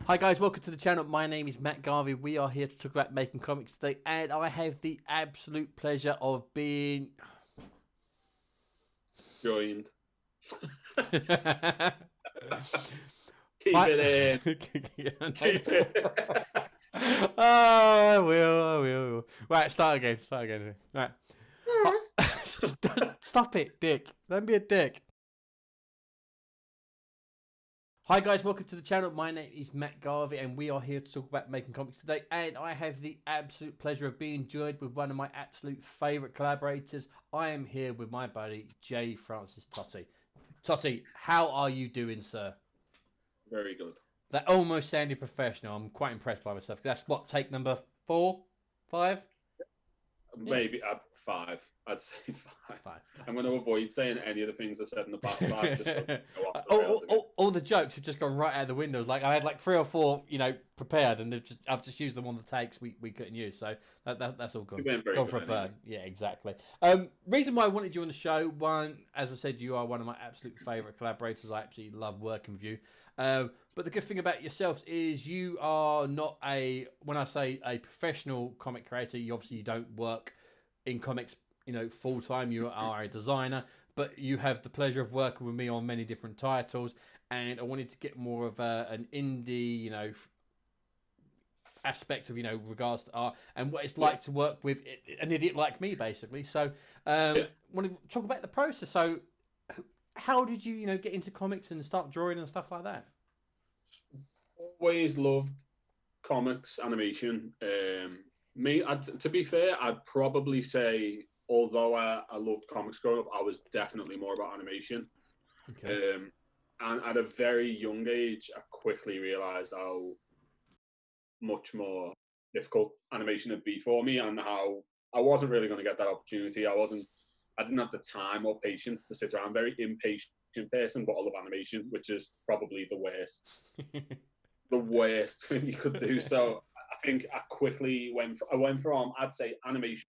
Hi guys, welcome to the channel. My name is Matt Garvey. We are here to talk about making comics today, and I have the absolute pleasure of being joined. Keep it in. Keep it. Oh, I will. Right, start again. Right. Stop it, Dick. Don't be a dick. Hi guys, welcome to the channel. My name is Matt Garvey and we are here to talk about making comics today, and I have the absolute pleasure of being joined with one of my absolute favourite collaborators. I am here with my buddy J Francis Totti. Totti, how are you doing, sir? Very good. That almost sounded professional. I'm quite impressed by myself. That's what, take number 4, 5? Maybe 5. I'd say 5. I'm going to avoid saying any of the things I said in the past 5. Just all the jokes have just gone right out the windows. Like I had like 3 or 4, prepared, and I've just used them on the takes we couldn't use. So that's all gone for a burn. Yeah, exactly. Reason why I wanted you on the show, one, as I said, you are one of my absolute favourite collaborators. I absolutely love working with you. But the good thing about yourselves is you are not when I say a professional comic creator, you don't work in comics, full time. You are a designer, but you have the pleasure of working with me on many different titles. And I wanted to get more of an indie, aspect of, regards to art and what it's like to work with an idiot like me, basically. So, want to talk about the process. So, how did you, get into comics and start drawing and stuff like that? Always loved comics, animation. To be fair, I'd probably say, although I loved comics growing up, I was definitely more about animation. Okay. And at a very young age, I quickly realised how much more difficult animation would be for me, and how I wasn't really going to get that opportunity. I didn't have the time or patience to sit around. I'm a very impatient person, but I love animation, which is probably the worst. The worst thing you could do. So I think I quickly went from I'd say animation.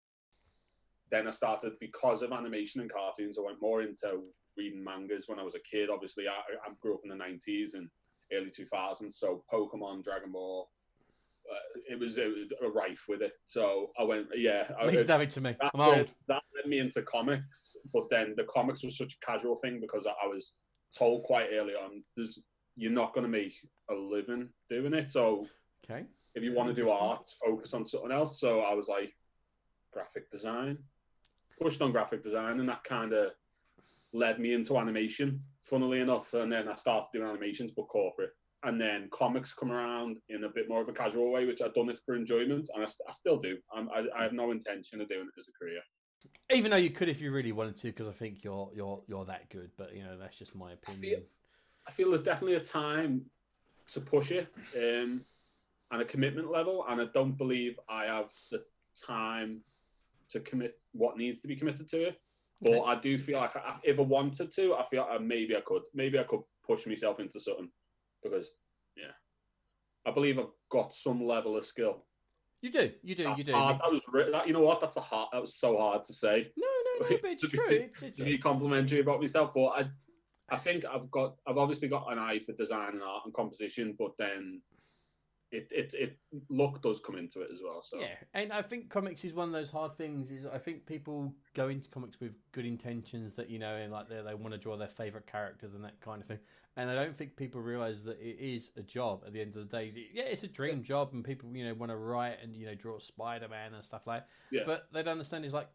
Then I started, because of animation and cartoons, I went more into reading mangas when I was a kid. Obviously, I grew up in the 90s and early 2000s, so Pokemon, Dragon Ball, it was rife with it. So I went, Please have it to me. I'm old. That led me into comics, but then the comics was such a casual thing because I was told quite early on, you're not going to make a living doing it. So if you want to do art, focus on something else. So I was like, graphic design. Pushed on graphic design, and that kind of led me into animation, funnily enough. And then I started doing animations, but corporate. And then comics come around in a bit more of a casual way, which I've done it for enjoyment, and I still do. I have no intention of doing it as a career. Even though you could if you really wanted to, because I think you're that good. But that's just my opinion. I feel there's definitely a time to push it, and a commitment level, and I don't believe I have the time to commit what needs to be committed to it. But I do feel like if I wanted to, I feel like maybe I could push myself into something, because I believe I've got some level of skill. You do. That was so hard to say. No, but it's true. To be complimentary about myself, but I think I've obviously got an eye for design and art and composition, but then it luck does come into it as well. So yeah, and I think comics is one of those hard things. Is I think people go into comics with good intentions, that and like they want to draw their favorite characters and that kind of thing. And I don't think people realize that it is a job at the end of the day. Yeah, it's a dream job, and people want to write and draw Spider-Man and stuff like that. Yeah. But they don't understand is like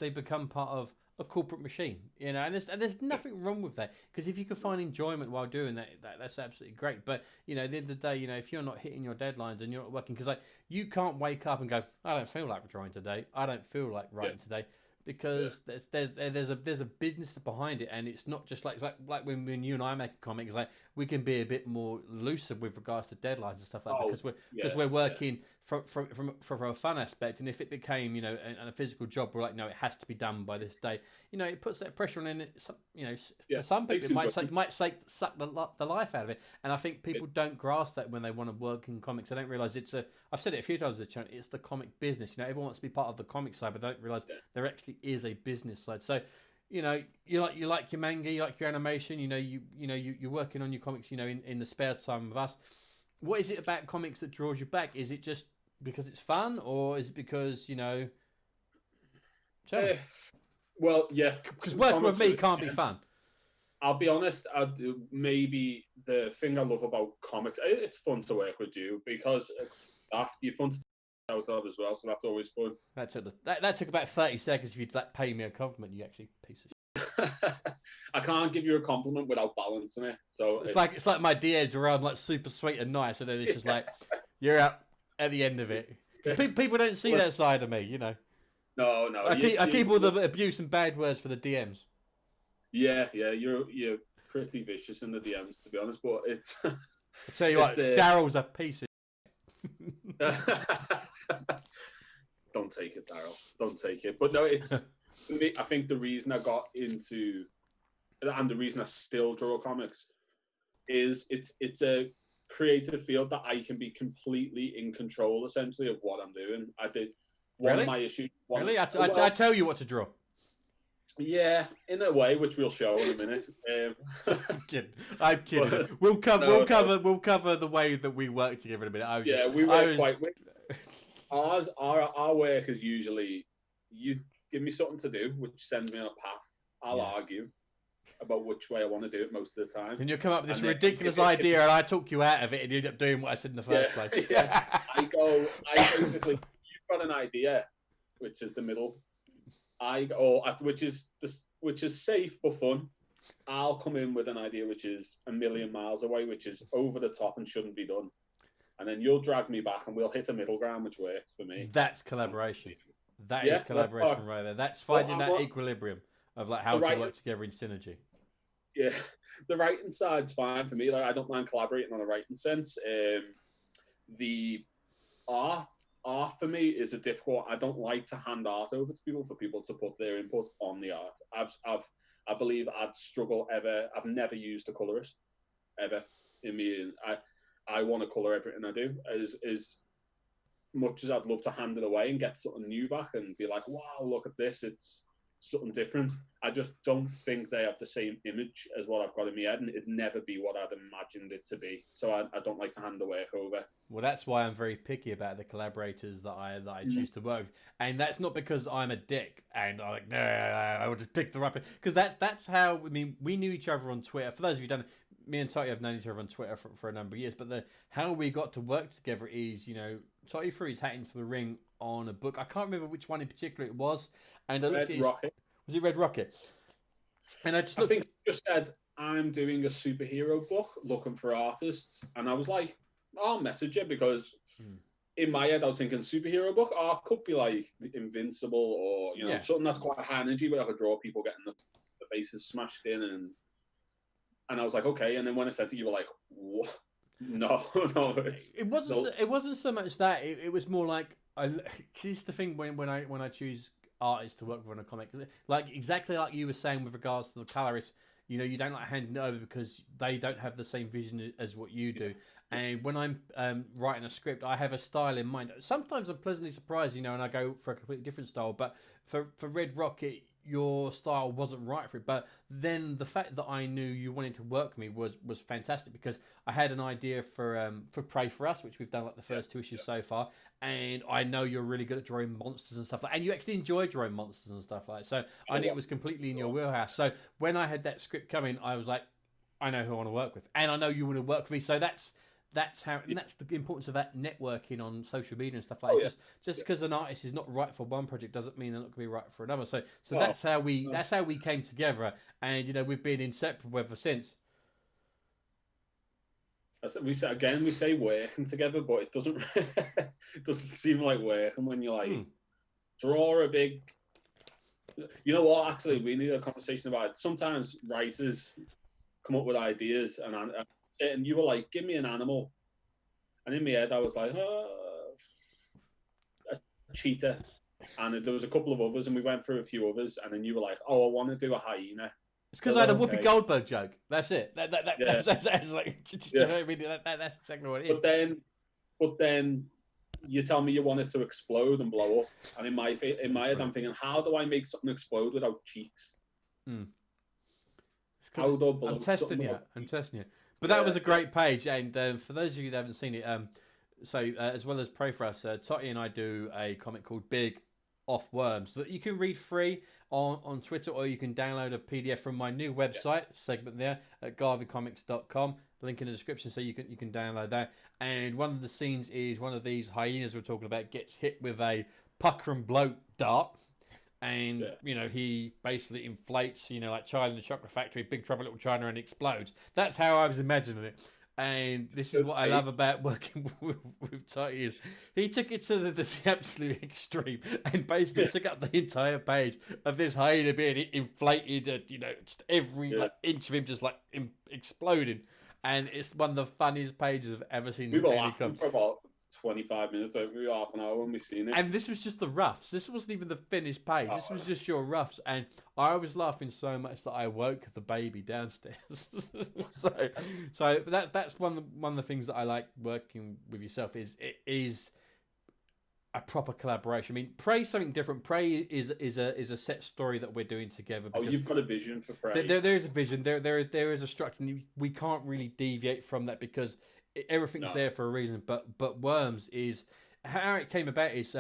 they become part of a corporate machine, and there's nothing wrong with that, because if you can find enjoyment while doing that's absolutely great. But at the end of the day, if you're not hitting your deadlines and you're not working, because like you can't wake up and go, I don't feel like drawing today, I don't feel like writing today, because there's a business behind it, and it's not just like when you and I make a comic, it's like we can be a bit more looser with regards to deadlines and stuff like that, because we're working from a fun aspect. And if it became a physical job, we're like, no, it has to be done by this day. It puts that pressure on, and for some people it might suck the life out of it. And I think people don't grasp that when they want to work in comics. They don't realize I've said it a few times on the channel, it's the comic business. Everyone wants to be part of the comic side, but they don't realize there actually is a business side. So you like your manga, you like your animation, you're working on your comics, in the spare time with us. what is it about comics that draws you back? Is it just because it's fun, or is it because, you know? Tell me. Well, yeah. Because working with me can't be fun. I'll be honest. Maybe the thing I love about comics, it's fun to work with you because you're fun to take out of as well. So that's always fun. That took about 30 seconds. If you'd pay me a compliment, you actually piece of shit. I can't give you a compliment without balancing it. So it's like my DMs around like super sweet and nice, and then it's just like you're out at the end of it. People don't see that side of me, you know. No. I keep all the abuse and bad words for the DMs. Yeah, you're pretty vicious in the DMs, to be honest. But it's. I tell you what, Daryl's a piece of. Don't take it, Daryl. Don't take it. But no, it's. I think the reason I got into, and the reason I still draw comics, is it's a creative field that I can be completely in control, essentially, of what I'm doing. I did one of my issues. Really, I tell you what to draw. Yeah, in a way, which we'll show in a minute. I'm kidding. But, we'll cover the way that we work together in a minute. We work quite. Our work is usually you give me something to do, which sends me on a path. I'll argue about which way I want to do it most of the time. And you'll come up with this ridiculous idea, and I talk you out of it, and you end up doing what I said in the first place. Yeah, I basically, you've got an idea, which is the middle. Which is safe but fun. I'll come in with an idea which is a million miles away, which is over the top and shouldn't be done. And then you'll drag me back and we'll hit a middle ground, which works for me. That's collaboration. That is collaboration right there. That's finding that equilibrium of like how to work together in synergy. Yeah, the writing side's fine for me. Like I don't mind collaborating on a writing sense. The art for me is a difficult. I don't like to hand art over to people for people to put their input on the art. I believe I'd struggle ever. I've never used a colorist ever in me. I want to color everything I do as much as I'd love to hand it away and get something new back and be like, wow, look at this. It's something different. I just don't think they have the same image as what I've got in my head, and it'd never be what I'd imagined it to be. So I don't like to hand the work over. Well, that's why I'm very picky about the collaborators that I choose to work with, and that's not because I'm a dick and I'm like, no, I would just pick the right, because that's how. I mean, we knew each other on Twitter. For those of you who don't know, me and Totti have known each other on Twitter for a number of years, but how we got to work together is, you know, Totti threw his hat into the ring on a book. I can't remember which one in particular it was, and I looked at Rocket. Was it Red Rocket? And I think it just said, I'm doing a superhero book looking for artists, and I was like, I'll message you, because in my head I was thinking superhero book, it could be like Invincible or something that's quite high energy, but I could draw people getting the faces smashed in, and I was like, okay. And then when I said to you, were like, what? No. It wasn't so much that. It was more like, it's the thing when I choose artists to work with on a comic, like exactly like you were saying with regards to the colorists, you know, you don't like handing it over because they don't have the same vision as what you do. And when I'm writing a script, I have a style in mind. Sometimes I'm pleasantly surprised, you know, and I go for a completely different style. But for Red Rocket, your style wasn't right for it. But then the fact that I knew you wanted to work with me was fantastic, because I had an idea for Pray For Us, which we've done like the first 2 issues so far. And I know you're really good at drawing monsters and stuff like that. And you actually enjoy drawing monsters and stuff like that. So I knew it was completely in your wheelhouse. So when I had that script coming, I was like, I know who I want to work with. And I know you want to work with me. So that's how, and that's the importance of that networking on social media and stuff like that. Just because an artist is not right for one project doesn't mean they're not going to be right for another. So that's how we came together, and you know, we've been inseparable ever since. We say working together, but it doesn't it doesn't seem like working when you like draw a big. You know what? Actually, we need a conversation about it. Sometimes writers come up with ideas, and you were like, give me an animal. And in my head, I was like, a cheetah. And there was a couple of others, and we went through a few others. And then you were like, oh, I want to do a hyena. It's because I had a Whoopi Goldberg joke. That's it. That's like, that's exactly what it is. But then you tell me you want it to explode and blow up. And in my head, I'm thinking, how do I make something explode without cheeks? I'm testing you. But that was a great page, and for those of you that haven't seen it, as well as Pray For Us, Totti and I do a comic called Big Off Worms that you can read free on Twitter, or you can download a PDF from my new website segment there at garveycomics.com. Link in the description, so you can download that. And one of the scenes is one of these hyenas we're talking about gets hit with a pucker and bloat dart. And, he basically inflates, like Charlie in the Chocolate Factory, Big Trouble in Little China, and explodes. That's how I was imagining it. And this is what I love about working with Totti is he took it to the absolute extreme and basically took up the entire page of this hyena being inflated, just every inch of him just exploding. And it's one of the funniest pages I've ever seen. We were laughing for about 25 minutes, maybe half an hour when we seen it. And this was just the roughs. This wasn't even the finished page. This was just your roughs. And I was laughing so much that I woke the baby downstairs. so that's one of the things that I like working with yourself is it is a proper collaboration. I mean, Prey's something different. Prey is a set story that we're doing together. You've got a vision for Prey. There is a vision. There is a structure, and we can't really deviate from that because everything's there for a reason. But Worms is how it came about is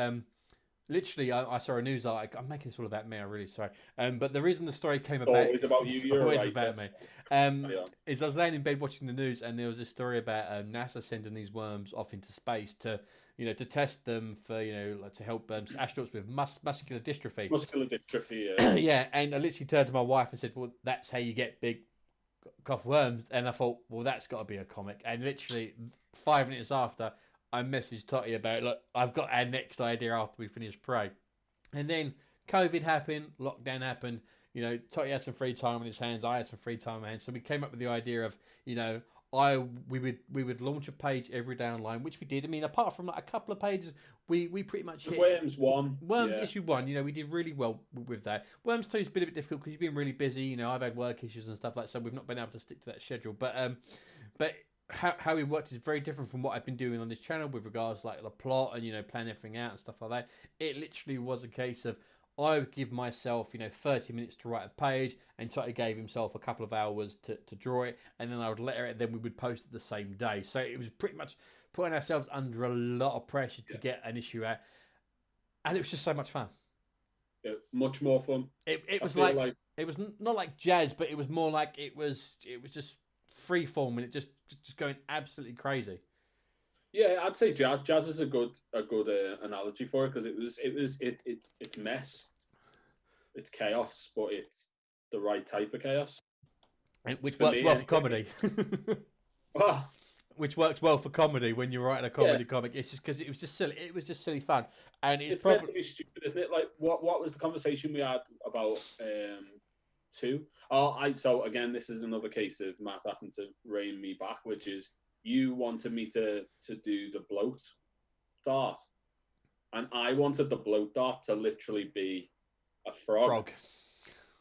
literally I saw a news article. I'm making this all about me. I'm really sorry. But the reason the story came about always about you. You're always right, about me. Is I was laying in bed watching the news, and there was this story about NASA sending these worms off into space to test them for to help astronauts with muscular dystrophy. Muscular dystrophy, yeah. Yeah, and I literally turned to my wife and said, "Well, that's how you get big cough worms." And I thought, well, that's got to be a comic. And literally 5 minutes after, I messaged Totti about, look, I've got our next idea after we finish Prey. And then COVID happened, lockdown happened. Totti had some free time on his hands. I had some free time on my hands. So we came up with the idea of, we would launch a page every day online, which we did. I mean, apart from a couple of pages, we pretty much hit Worms 1. Worms issue 1. We did really well with that. Worms 2's been a bit difficult because you've been really busy. I've had work issues and stuff like that, so we've not been able to stick to that schedule. But how we worked is very different from what I've been doing on this channel with regards like the plot and planning everything out and stuff like that. It literally was a case of I would give myself 30 minutes to write a page, and Totti gave himself a couple of hours to draw it, and then I would letter it, and then we would post it the same day. So it was pretty much putting ourselves under a lot of pressure to get an issue out, and it was just so much fun. Yeah, much more fun. It was like it was not like jazz, but it was more like it was just free form, and it just going absolutely crazy. Yeah, I'd say jazz. Jazz is a good analogy for it because it's mess, it's chaos, but it's the right type of chaos, and which works well for comedy. Which works well for comedy when you're writing a comedy comic. It's just because it was just silly. It was just silly fun, and it's probably meant to be stupid, isn't it? Like what was the conversation we had about two? So again, this is another case of Matt having to rein me back, which is you wanted me to do the bloat dart, and I wanted the bloat dart to literally be a frog.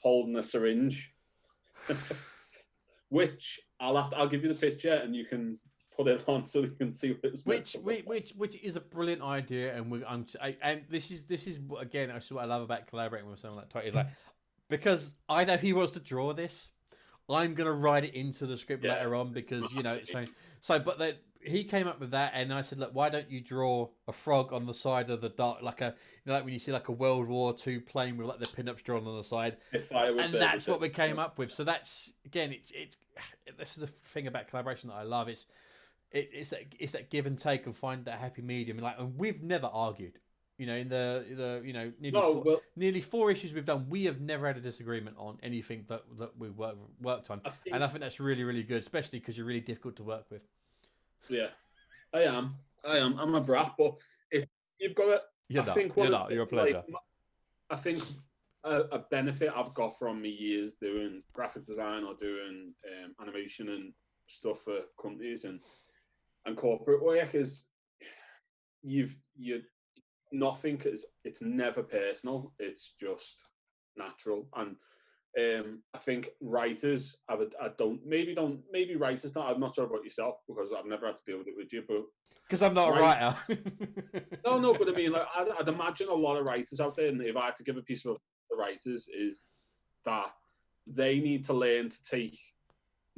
Holding a syringe, which I'll give you the picture and you can put it on so you can see what it was. Which is a brilliant idea, and this is again actually what I love about collaborating with someone like Totti is like, because I know he wants to draw this, I'm gonna write it into the script later on because it's so. But then he came up with that, and I said, look, why don't you draw a frog on the side of the dart, like like when you see like a World War II plane with like the pinups drawn on the side, and that's what we came up with. So that's again, it's this is the thing about collaboration that I love. It's that give and take and find that happy medium. And we've never argued. In the nearly 4 issues we've done, we have never had a disagreement on anything that we worked on, and I think that's really, really good, especially because you're really difficult to work with. Yeah, I am. I'm a brat, but you've got to. You're a pleasure. I think a benefit I've got from my years doing graphic design or doing animation and stuff for companies and corporate work is nothing is, it's never personal, it's just natural. And I think writers maybe writers not, I'm not sure about yourself because I've never had to deal with it with you, but because I'm not a writer. no, but I mean, like, I'd imagine a lot of writers out there, and if I had to give a piece of the writers, is that they need to learn to take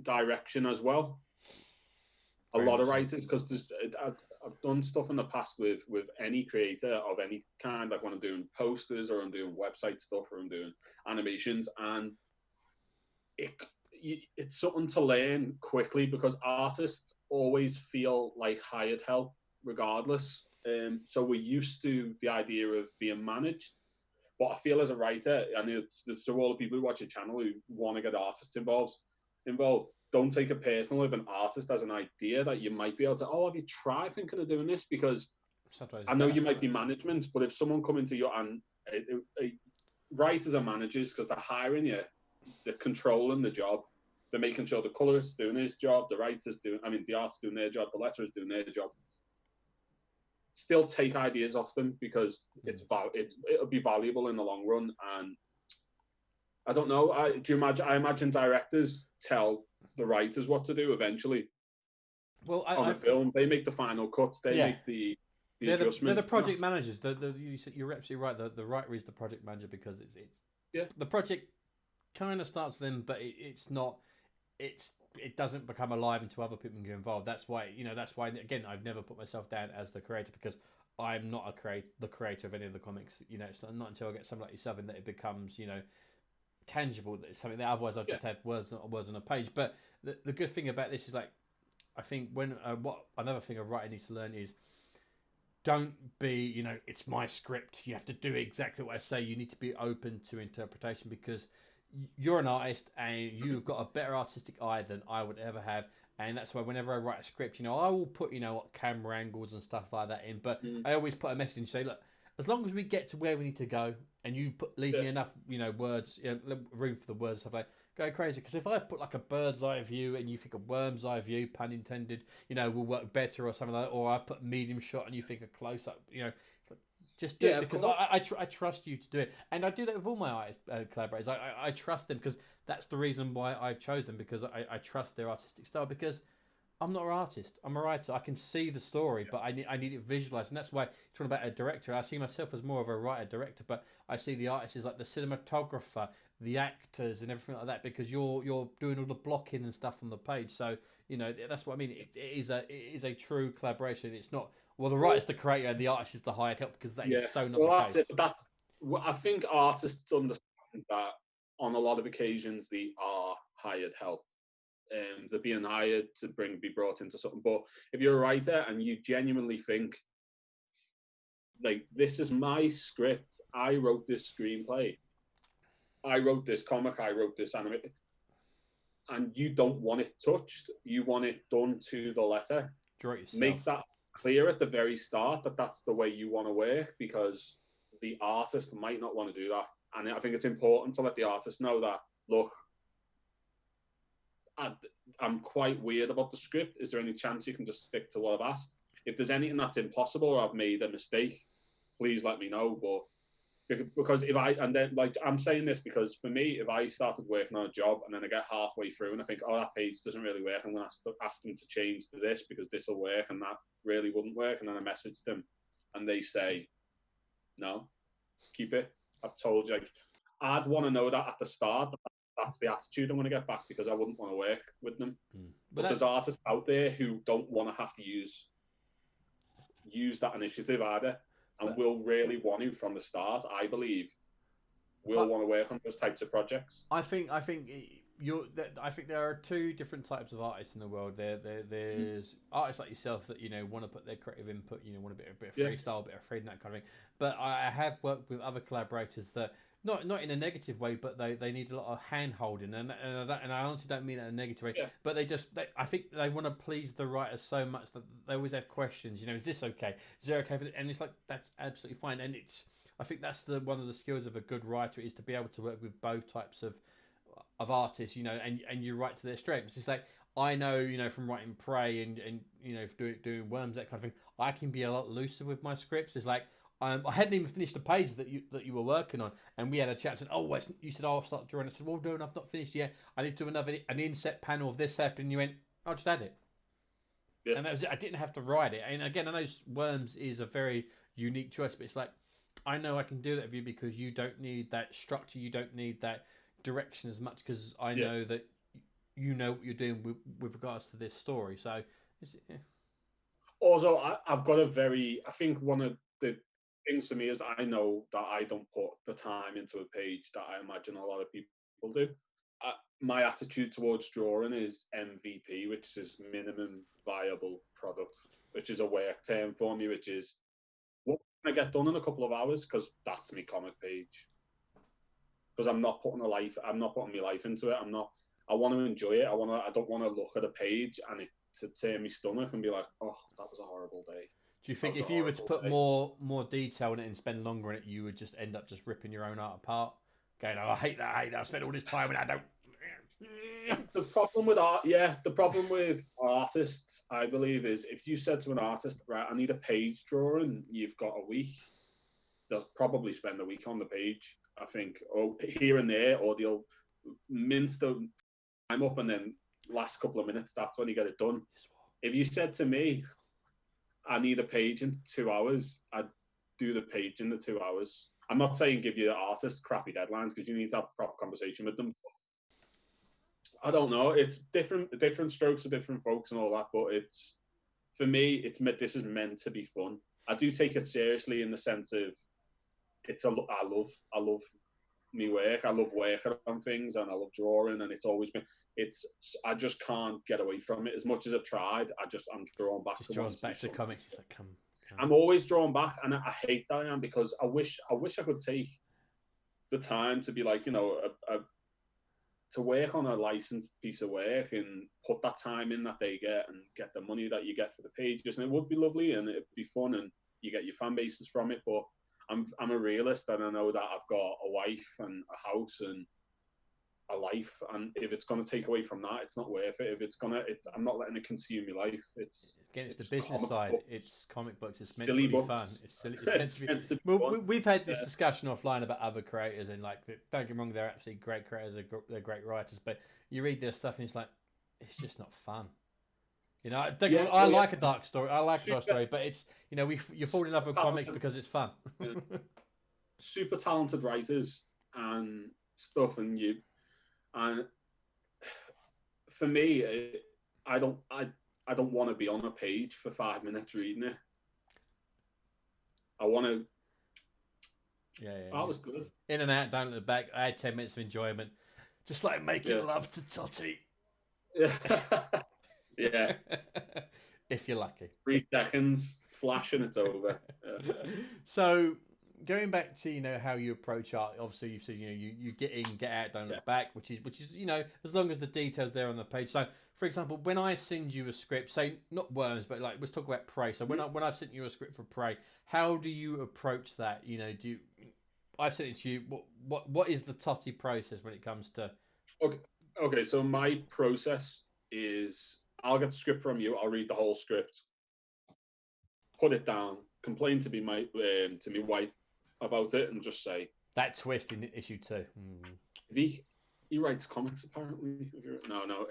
direction as well. a lot of writers, because I've done stuff in the past with any creator of any kind, like when I'm doing posters or I'm doing website stuff or I'm doing animations, and it's something to learn quickly because artists always feel like hired help regardless. So we're used to the idea of being managed. But I feel as a writer, and it's to all the people who watch your channel who want to get artists involved, don't take it personal if an artist has an idea that you might be able to, have you tried thinking of doing this? Because sometimes I know you might be management, but if someone coming to you and writers are managers because they're hiring you, they're controlling the job. They're making sure the colorist's doing his job, the artist's doing their job, the letterer's doing their job. Still take ideas off them because it'll be valuable in the long run. And I don't know. I imagine directors tell the writers what to do eventually. Well, on a film, they make the final cuts. They make the adjustments. They're the project managers. You're absolutely right. The writer is the project manager because the project kind of starts with them, but it's not. It doesn't become alive until other people get involved. That's why again I've never put myself down as the creator because I'm not the creator of any of the comics. It's not until I get something like yourself in that it becomes tangible. That it's something that otherwise I've just had words on a page. But the good thing about this is like I think when another thing a writer needs to learn is don't be it's my script. You have to do exactly what I say. You need to be open to interpretation because you're an artist and you've got a better artistic eye than I would ever have, and that's why whenever I write a script, I will put what camera angles and stuff like that in, but I always put a message and say, look, as long as we get to where we need to go, and you leave me enough words, room for the words, stuff like go crazy. Because if I put like a bird's eye view and you think a worm's eye view, pun intended, will work better or something like that, or I've put medium shot and you think a close up, just do it because I trust you to do it, and I do that with all my artist collaborators. I trust them because that's the reason why I've chosen because I trust their artistic style because I'm not an artist. I'm a writer. I can see the story, but I need it visualized, and that's why talking about a director, I see myself as more of a writer director, but I see the artist as like the cinematographer, the actors, and everything like that because you're doing all the blocking and stuff on the page. So that's what I mean. It is a true collaboration. It's not. Well, the writer's the creator and the artist is the hired help because that is so not the case. I think artists understand that on a lot of occasions they are hired help. They're being hired to be brought into something. But if you're a writer and you genuinely think, like, this is my script, I wrote this screenplay, I wrote this comic, I wrote this anime, and you don't want it touched, you want it done to the letter, make that clear at the very start that that's the way you want to work because the artist might not want to do that. And I think it's important to let the artist know that, look, I'm quite weird about the script. Is there any chance you can just stick to what I've asked? If there's anything that's impossible or I've made a mistake, please let me know. But because I'm saying this because for me, if I started working on a job and then I get halfway through and I think, that page doesn't really work, I'm going to ask them to change to this because this will work and that really wouldn't work. And then I message them and they say, no, keep it. I've told you. I'd want to know that at the start. That's the attitude I'm going to get back because I wouldn't want to work with them. But there's artists out there who don't want to have to use that initiative either, and will really want to from the start. I believe will want to work on those types of projects. I think there are two different types of artists in the world. There's artists like yourself that want to put their creative input, want a bit of freestyle, a bit of freedom, that kind of thing. But I have worked with other collaborators that. Not in a negative way, but they need a lot of hand holding, and I honestly don't mean it in a negative way. Yeah. But I think they want to please the writer so much that they always have questions. Is this okay? Is it okay? And it's like that's absolutely fine. And I think that's one of the skills of a good writer is to be able to work with both types of artists. And you write to their strengths. It's like I know from writing Prey and doing Worms, that kind of thing. I can be a lot looser with my scripts. It's like. I hadn't even finished the page that you were working on, and we had a chat. And said, you said, I'll start drawing. I said, well, no, I've not finished yet. I need to do an inset panel of this happening. And you went, I'll just add it. Yeah. And that was it. I didn't have to write it. And again, I know Worms is a very unique choice, but it's like, I know I can do that with you because you don't need that structure. You don't need that direction as much because I know that you know what you're doing with regards to this story. So Is it, yeah. Also, I've got I think one of the things for me is I know that I don't put the time into a page that I imagine a lot of people do. My attitude towards drawing is MVP, which is minimum viable product, which is a work term for me, which is what can I get done in a couple of hours, because that's my comic page. Because I'm not putting my life into it. I want to enjoy it. I don't want to look at a page and it to turn my stomach and be like, oh, that was a horrible day. Do you think if you were to put more detail in it and spend longer in it, you would just end up just ripping your own art apart? Going, oh, I hate that. I spent all this time and I don't. The problem with art, the problem with artists, I believe, is if you said to an artist, right, I need a page drawing, you've got a week, they'll probably spend a week on the page, I think, or here and there, or they'll mince the time up and then last couple of minutes, that's when you get it done. If you said to me, I need a page in 2 hours, I'd do the page in the 2 hours. I'm not saying give your artists crappy deadlines, because you need to have a proper conversation with them. I don't know. It's different strokes for different folks and all that. But it's, for me, this is meant to be fun. I do take it seriously in the sense of I love me work. I love working on things and I love drawing, and it's always been. I just can't get away from it as much as I've tried. I'm drawn back. Just draws back to comics. It's like come. I'm always drawn back, and I hate that I am, because I wish I could take the time to be like, to work on a licensed piece of work and put that time in that they get and get the money that you get for the pages, and it would be lovely and it'd be fun and you get your fan bases from it. But I'm a realist, and I know that I've got a wife and a house and a life, and if it's going to take away from that, it's not worth it. If it's I'm not letting it consume your life. It's the business side. It's comic books. It's meant to be fun. It's silly. It's meant to be. Well, we've had this discussion offline about other creators, and like, don't get me wrong, they're absolutely great creators. They're great writers, but you read their stuff and it's like, it's just not fun. I like a dark story. I like a dark story, but it's you fall in love with comics because it's fun. Super talented writers and stuff, and for me, I don't want to be on a page for 5 minutes reading it. I want to. That was good. In and out, down at the back. I had 10 minutes of enjoyment, just like making love to Totti. Yeah. If you're lucky. 3 seconds, flash, and it's over. Yeah. So, going back to how you approach art, obviously you've said you get in, get out, don't look back, which is as long as the details there on the page. So, for example, when I send you a script, say not Worms, but like let's talk about Prey. So when I've sent you a script for Prey, how do you approach that? I've sent it to you. What is the Totti process when it comes to? Okay. So my process is I'll get the script from you. I'll read the whole script, put it down, complain to my wife about it, and just say that twist in issue 2. He writes comics apparently. No.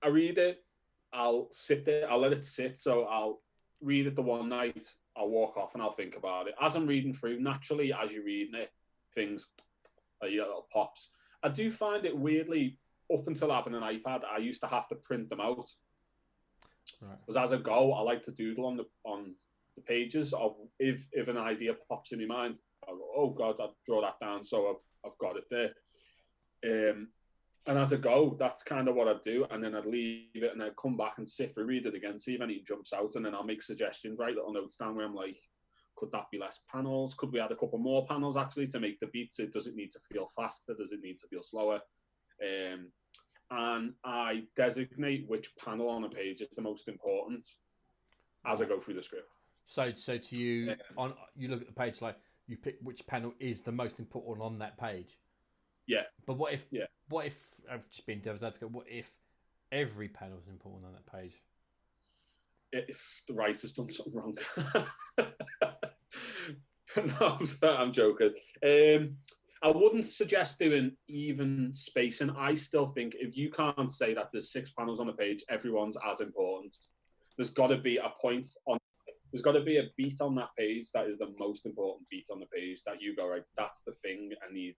I read it. I'll sit there. I'll let it sit. So I'll read it the one night. I'll walk off and I'll think about it as I'm reading through. Naturally, as you're reading it, things little pops. I do find it weirdly. Up until having an iPad, I used to have to print them out. Because as I go, I like to doodle on the pages of if an idea pops in my mind, I go, oh God, I'll draw that down. So I've got it there. And as I go, that's kind of what I do. And then I'd leave it and I'd come back and sit through, read it again, see if anything jumps out. And then I'll make suggestions, write little notes down where I'm like, could that be less panels? Could we add a couple more panels actually to make the beats? Does it need to feel faster? Does it need to feel slower? And I designate which panel on a page is the most important as I go through the script. So to you, you look at the page like you pick which panel is the most important on that page. Yeah. But what if I've just been devil's advocate? What if every panel is important on that page? If the writer's done something wrong. No, I'm joking. I wouldn't suggest doing even spacing. I still think if you can't say that there's 6 panels on a page, everyone's as important. There's got to be a there's got to be a beat on that page that is the most important beat on the page that you go, right, that's the thing I need.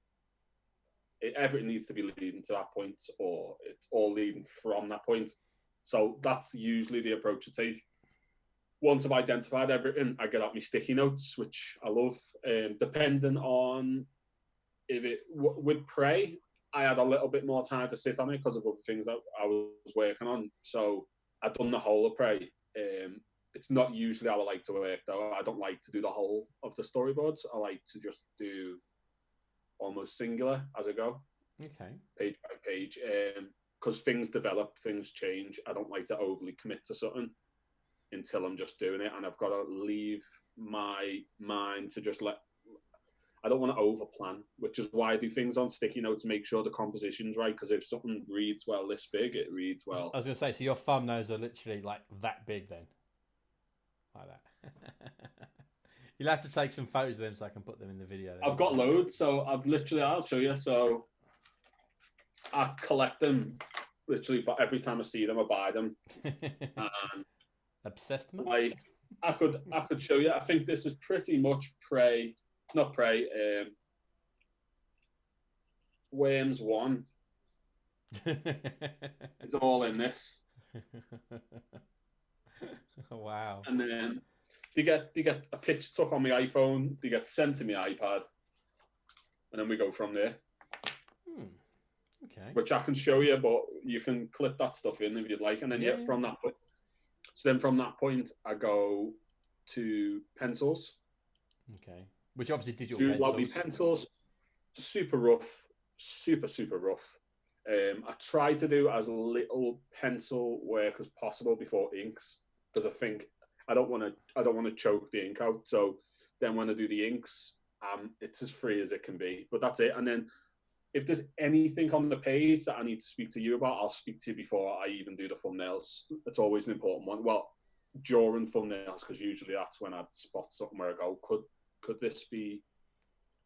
Everything needs to be leading to that point, or it's all leading from that point. So that's usually the approach I take. Once I've identified everything, I get out my sticky notes, which I love. Depending on if it with Prey, I had a little bit more time to sit on it because of other things that I was working on. So I'd done the whole of Prey. It's not usually how I like to work, though. I don't like to do the whole of the storyboards. I like to just do almost singular as I go. Okay. Page by page. Because things develop, things change. I don't like to overly commit to something until I'm just doing it. And I've got to leave my mind to just I don't want to overplan, which is why I do things on sticky notes to make sure the composition's right. Because if something reads well this big, it reads well. I was going to say, so your thumbnails are literally like that big then? Like that. You'll have to take some photos of them so I can put them in the video. I've got loads, so I'll show you. So I collect them literally, but every time I see them, I buy them. And obsessed man? Like, I could show you. I think this is pretty much Prey, not Prey, Worms 1. It's all in this. Wow. And then they get a pitch took on my iPhone, they get sent to my iPad, and then we go from there. Okay. Which I can show you, but you can clip that stuff in if you'd like. And then from that point, from that point, I go to pencils. Okay. Which obviously digital pencils. Lovely pencils, super rough, super rough. I try to do as little pencil work as possible before inks, because I think I don't want to choke the ink out. So then when I do the inks, it's as free as it can be. But that's it. And then if there's anything on the page that I need to speak to you about, I'll speak to you before I even do the thumbnails. It's always an important one. Well, during thumbnails, because usually that's when I spot something where I go, could this be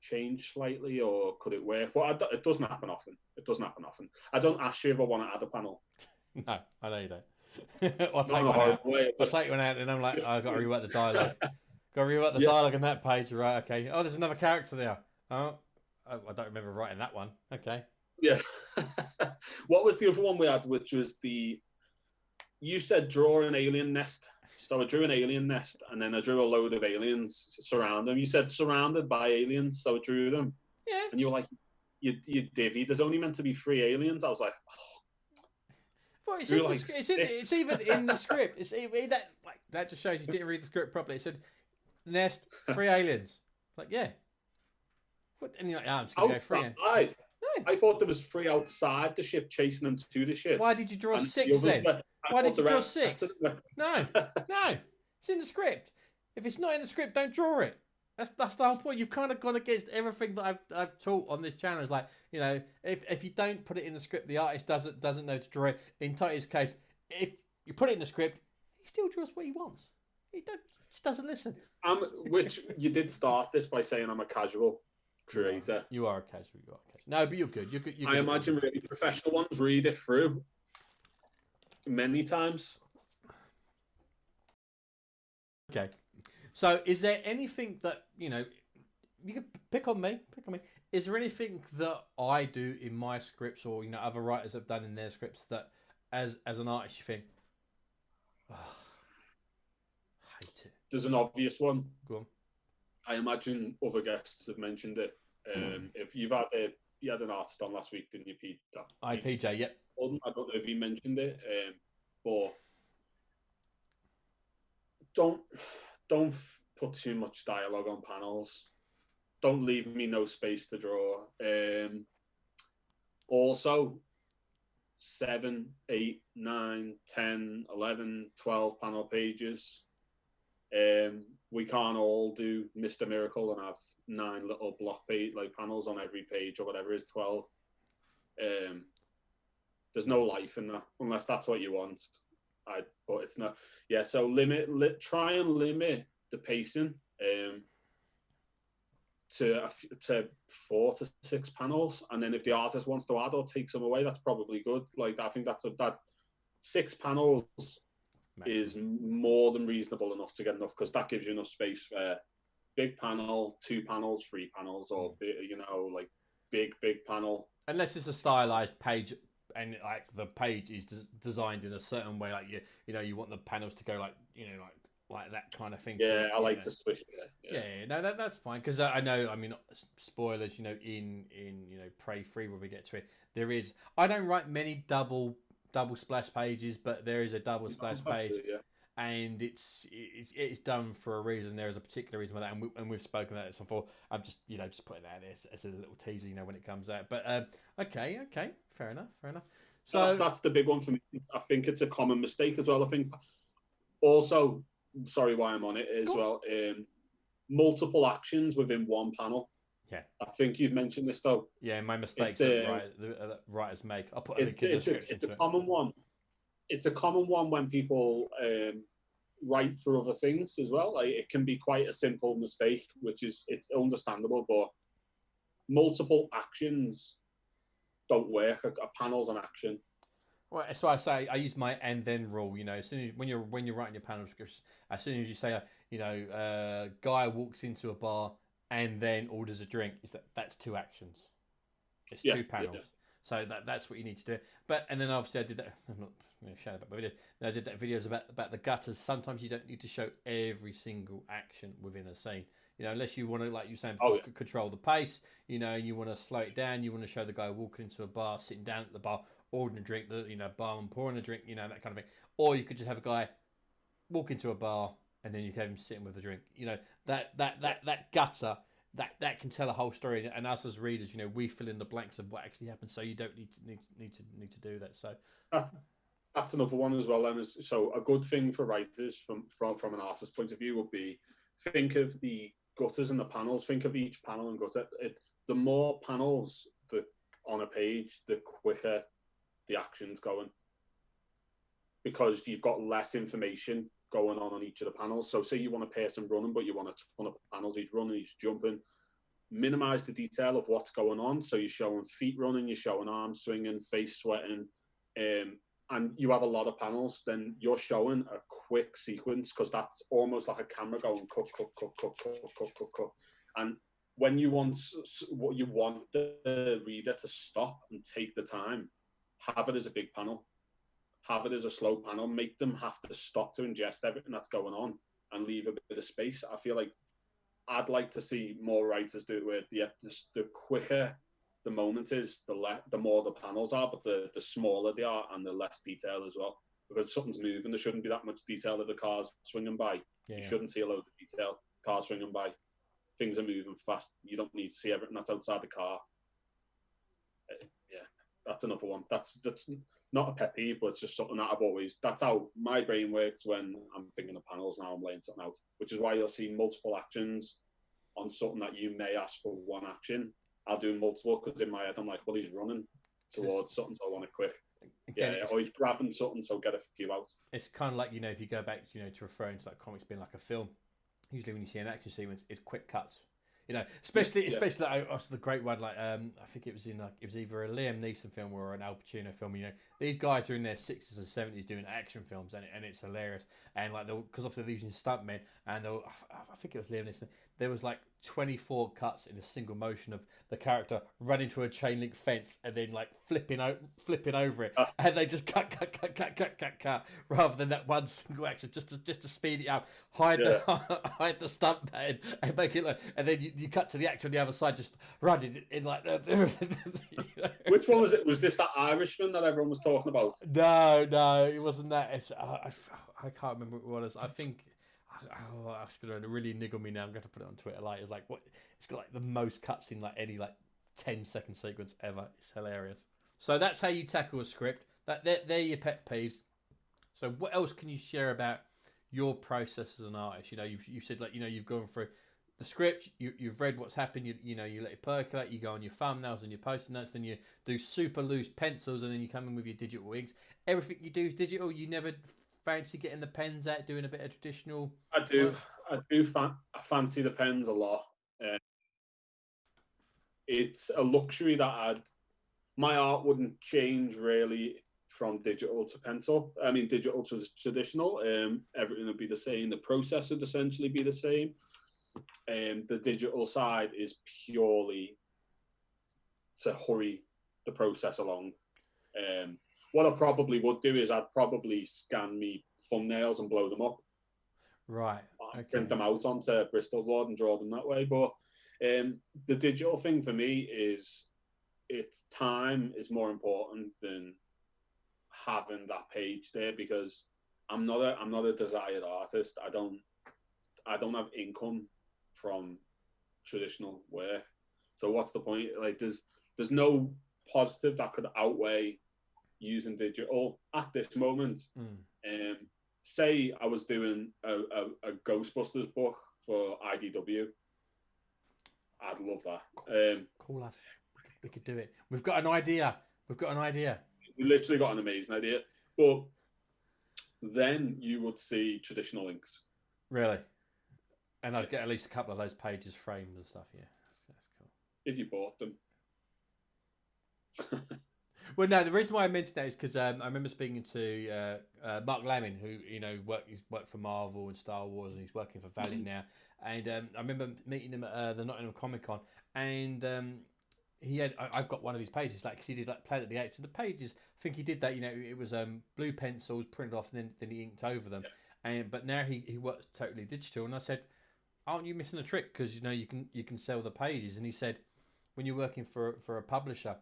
changed slightly, or could it work? But it doesn't happen often. It doesn't happen often. I don't ask you if I want to add a panel. No, I know you don't. I'll take one out. I'll take one out, and I'm like, I've got to rework the dialogue. Got to rework the dialogue on that page, right? Okay. Oh, there's another character there. Oh, I don't remember writing that one. Okay. Yeah. What was the other one we had, which was you said draw an alien nest. So I drew an alien nest, and then I drew a load of aliens surround them. You said surrounded by aliens, so I drew them. Yeah. And you were like, you divvy. There's only meant to be 3 aliens. I was like, oh. Well, it's even in the script. That just shows you didn't read the script properly. It said nest 3 aliens. Like, yeah. And you're like, I'm just going to go 3. No. I thought there was 3 outside the ship chasing them to the ship. Why did you draw 6 then? Why did you draw 6? No. It's in the script. If it's not in the script, don't draw it. That's the whole point. You've kind of gone against everything that I've taught on this channel. It's like, you know, if you don't put it in the script, the artist doesn't know to draw it. In Totti's case, if you put it in the script, he still draws what he wants. He just doesn't listen. Which you did start this by saying I'm a casual creator. You are a casual. No, but you're good. You're good. I imagine really professional ones read it through many times. Okay. So is there anything that, you know, you can pick on me. Is there anything that I do in my scripts, or, you know, other writers have done in their scripts that as an artist you think, oh, I hate it? There's an obvious one. Go on. I imagine other guests have mentioned it. If you had an artist on last week, didn't you, Pete? PJ, yep. I don't know if he mentioned it, but don't put too much dialogue on panels. Don't leave me no space to draw. Also, 7, 8, 9, 10, 11, 12 panel pages. We can't all do Mr. Miracle and have 9 little block page panels on every page, or whatever is 12. There's no life in that unless that's what you want. But it's not. Yeah, so try and limit the pacing to 4 to 6 panels, and then if the artist wants to add or take some away, that's probably good. Like, I think that 6 panels is more than reasonable enough to get enough, because that gives you enough space for big panel, 2 panels, 3 panels, or, you know, like big panel. Unless it's a stylized page and like the page is designed in a certain way, like you want the panels to go like like that kind of thing. Yeah, I like to switch it. Yeah, no, that's fine because I know. I mean, spoilers. In Prey 3 when we get to it, there is. I don't write many double splash pages, but there is a double splash page, and it's done for a reason. There is a particular reason for that, and we've spoken about this before. I'm just just putting that there as a little teaser, when it comes out. But okay, fair enough. So that's the big one for me. I think it's a common mistake as well. I think also, sorry, why I'm on it as well. Multiple actions within one panel. Yeah, I think you've mentioned this though. Yeah, my mistakes that writers make. I'll put a link in the description. It's a common one. It's a common one when people write for other things as well. Like, it can be quite a simple mistake, it's understandable, but multiple actions don't work. A panel's an action. Well, that's why I say I use my and then rule. As soon as when you're writing your panel scripts, as soon as you say guy walks into a bar and then orders a drink, that's two actions. It's two panels. So that's what you need to do. And then obviously I did that. I'm not shouting about my video. I did that videos about the gutters. Sometimes you don't need to show every single action within a scene. Unless you want to, like you were saying before, control the pace. And you want to slow it down. You want to show the guy walking into a bar, sitting down at the bar, ordering a drink. Barman pouring a drink. That kind of thing. Or you could just have a guy walk into a bar and then you can have him sitting with a drink. That gutter. That can tell a whole story, and us as readers, we fill in the blanks of what actually happened. So you don't need to do that. So that's another one as well. Then, so a good thing for writers from an artist's point of view would be think of the gutters and the panels. Think of each panel and gutter. The more panels on a page, the quicker the action's going, because you've got less information going on each of the panels. So say you want a person running, but you want a ton of panels. He's running, he's jumping. Minimize the detail of what's going on. So you're showing feet running, you're showing arms swinging, face sweating, and you have a lot of panels. Then you're showing a quick sequence, because that's almost like a camera going cut, cut, cut, cut, cut, cut, cut, cut. And when you want the reader to stop and take the time, have it as a big panel. Have it as a slow panel, make them have to stop to ingest everything that's going on and leave a bit of space. I feel like I'd like to see more writers do it where the quicker the moment is, the more the panels are, but the smaller they are and the less detail as well. Because something's moving, there shouldn't be that much detail if the car's swinging by. You shouldn't see a load of detail. Car swinging by, things are moving fast. You don't need to see everything that's outside the car. That's another one. That's not a pet peeve, but it's just something that that's how my brain works when I'm thinking of panels. Now I'm laying something out, which is why you'll see multiple actions on something that you may ask for one action. I'll do multiple, because in my head I'm like, well, he's running towards something, so I want it quick. Again, or he's grabbing something, so get a few out. It's kind of like, if you go back, to referring to like comics being like a film, usually when you see an action sequence, it's quick cuts. Especially the great one, like I think it was either a Liam Neeson film or an Al Pacino film. These guys are in their 60s and 70s doing action films, and it's hilarious. And like, because obviously they're using stuntmen, and I think it was Liam Neeson. There was like 24 cuts in a single motion of the character running to a chain link fence and then like flipping over it, and they just cut, rather than that one single action, just to speed it up, hide the stuntman and make it look, and then you cut to the actor on the other side just running in like Which one was it? Was this that Irishman that everyone was talking about? No, it wasn't that. I can't remember what it was. I think. It's going to really niggle me now. I'm going to put it on Twitter. Like, it's like it's got like the most cuts in like any like 10-second sequence ever. It's hilarious. So that's how you tackle a script. They're your pet peeves. So what else can you share about your process as an artist? You've said like you've gone through the script. You've read what's happened. You let it percolate. You go on your thumbnails and your post-it notes. Then you do super loose pencils, and then you come in with your digital inks. Everything you do is digital. You never fancy getting the pens out, doing a bit of traditional? I fancy the pens a lot. It's a luxury that my art wouldn't change really from digital to pencil. I mean, digital to traditional. Everything would be the same. The process would essentially be the same. The digital side is purely to hurry the process along. What I probably would do is I'd probably scan me thumbnails and blow them up. Right. Okay. Print them out onto Bristol board and draw them that way. But the digital thing for me is time is more important than having that page there, because I'm not a desired artist. I don't have income from traditional work. So what's the point? Like there's no positive that could outweigh using digital at this moment. Say I was doing a Ghostbusters book for IDW. I'd love that. Call us. We could do it. We've got an idea. We literally got an amazing idea. But then you would see traditional inks. Really? And I'd get at least a couple of those pages framed and stuff, yeah. That's cool. If you bought them. Well, no, the reason why I mentioned that is because I remember speaking to Mark Lammin, who he's worked for Marvel and Star Wars, and he's working for Valiant now. And I remember meeting him at the Nottingham Comic Con, and I've got one of his pages, like, cause he did like Planet of the Apes, and the pages, I think he did that. It was blue pencils printed off, and then he inked over them. Yeah. But now he works totally digital, and I said, aren't you missing a trick? Because you can sell the pages, and he said, when you're working for a publisher,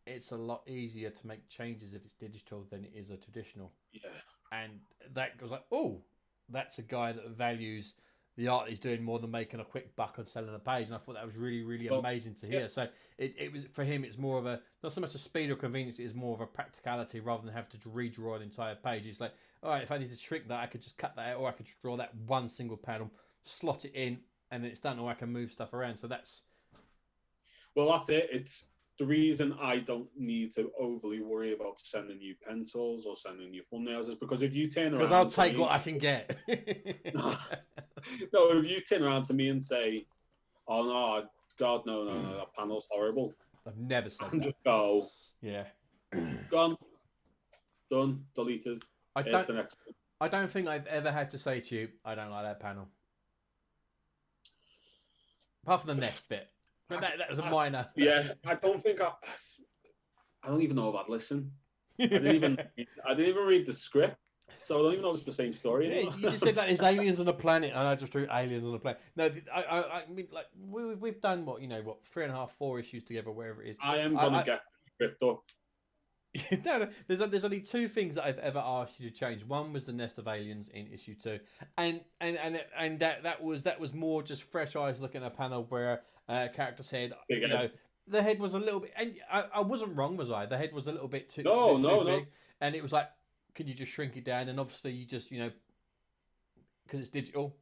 it's a lot easier to make changes if it's digital than it is a traditional. Yeah. And that was like, oh, that's a guy that values the art he's doing more than making a quick buck on selling a page. And I thought that was really, really amazing to hear. Yeah. So it was, for him, it's more of a, not so much a speed or convenience, it's more of a practicality rather than have to redraw an entire page. It's like, all right, if I need to shrink that, I could just cut that out, or I could just draw that one single panel, slot it in, and then it's done, or I can move stuff around. So that's... Well, that's it. It's the reason I don't need to overly worry about sending you pencils or sending you thumbnails is because if you turn around... Because I'll take what I can get. No, if you turn around to me and say, oh, no, God, no, that panel's horrible. I've never said that. Just go... Yeah. Gone. Done. Deleted. I don't think I've ever had to say to you, I don't like that panel. Apart from the next bit. But that was a minor. Yeah, I don't even know if I'd listen. I didn't even read the script, so I don't even know if it's the same story anymore. Yeah, you just said that there's aliens on a planet, and I just drew aliens on a planet. No, I mean, like, we've done what 3.5, 4 issues together, wherever it is. I am gonna get the script up. No, there's only 2 things that I've ever asked you to change. One was the nest of aliens in issue 2, and that was more just fresh eyes looking at a panel where a character's head, the head was a little bit, and I wasn't wrong, was I? The head was a little bit too big, and it was like, could you just shrink it down? And obviously you just because it's digital.